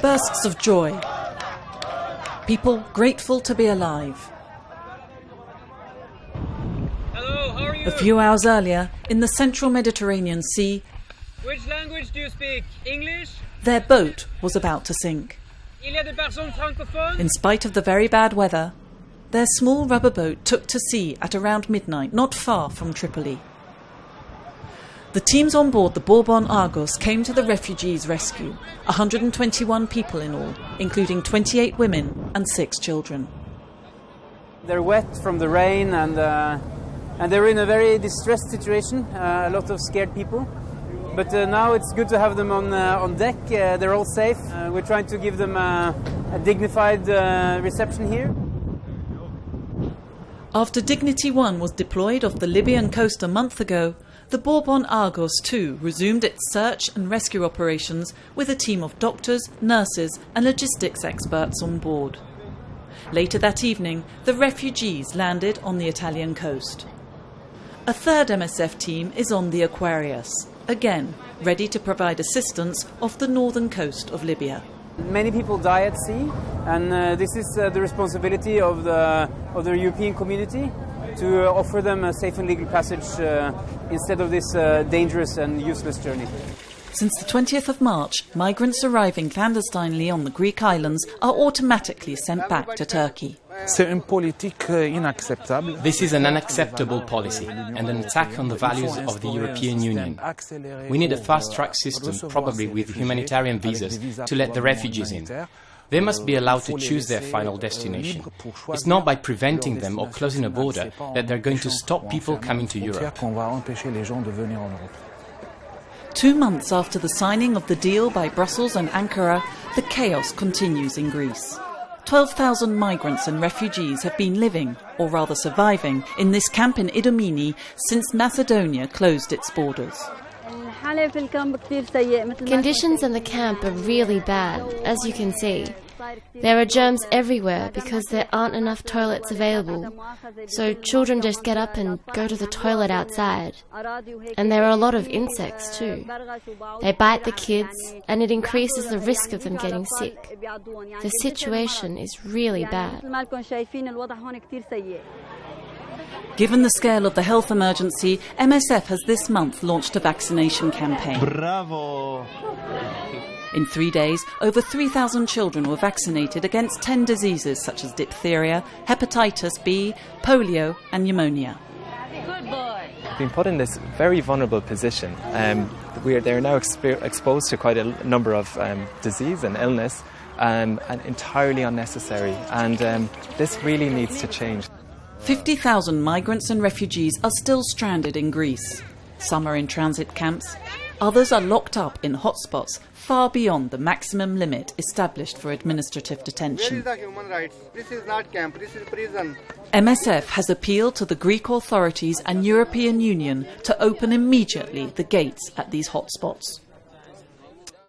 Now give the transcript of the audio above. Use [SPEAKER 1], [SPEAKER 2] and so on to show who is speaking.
[SPEAKER 1] Bursts of joy. People grateful to be alive.
[SPEAKER 2] Hello, how are you?
[SPEAKER 1] A few hours earlier, in the central Mediterranean Sea,
[SPEAKER 2] Which language do you speak? English?
[SPEAKER 1] their boat was about to sink.
[SPEAKER 2] Il y a des personnes francophones?
[SPEAKER 1] In spite of the very bad weather, their small rubber boat took to sea at around midnight, not far from Tripoli. The teams on board the Bourbon Argos came to the refugees' rescue, 121 people in all, including 28 women and 6 children.
[SPEAKER 3] They're wet from the rain and they're in a very distressed situation, a lot of scared people. But now it's good to have them on deck, they're all safe. We're trying to give them a dignified reception here.
[SPEAKER 1] After Dignity 1 was deployed off the Libyan coast a month ago, the Bourbon Argos too resumed its search and rescue operations with a team of doctors, nurses and logistics experts on board. Later that evening, the refugees landed on the Italian coast. A third MSF team is on the Aquarius, again ready to provide assistance off the northern coast of Libya.
[SPEAKER 3] Many people die at sea, and this is the responsibility of the European community to offer them a safe and legal passage instead of this dangerous and useless journey.
[SPEAKER 1] Since the 20th of March, migrants arriving clandestinely on the Greek islands are automatically sent back to Turkey.
[SPEAKER 4] This is an unacceptable policy and an attack on the values of the European Union. We need a fast-track system, probably with humanitarian visas, to let the refugees in. They must be allowed to choose their final destination. It's not by preventing them or closing a border that they're going to stop people coming to Europe.
[SPEAKER 1] 2 months after the signing of the deal by Brussels and Ankara, the chaos continues in Greece. 12,000 migrants and refugees have been living, or rather surviving, in this camp in Idomeni since Macedonia closed its borders.
[SPEAKER 5] Conditions in the camp are really bad, as you can see. There are germs everywhere because there aren't enough toilets available, so children just get up and go to the toilet outside. And there are a lot of insects too. They bite the kids, and it increases the risk of them getting sick. The situation is really bad.
[SPEAKER 1] Given the scale of the health emergency, MSF has this month launched a vaccination campaign.
[SPEAKER 6] Bravo!
[SPEAKER 1] In 3 days, over 3,000 children were vaccinated against 10 diseases such as diphtheria, hepatitis B, polio and pneumonia.
[SPEAKER 7] Being put in this very vulnerable position, they're now exposed to quite a number of disease and illness, and entirely unnecessary, and this really needs to change.
[SPEAKER 1] 50,000 migrants and refugees are still stranded in Greece. Some are in transit camps, others are locked up in hotspots far beyond the maximum limit established for administrative detention.
[SPEAKER 8] Where is the human rights? This is not camp, this is prison.
[SPEAKER 1] MSF has appealed to the Greek authorities and European Union to open immediately the gates at these hotspots.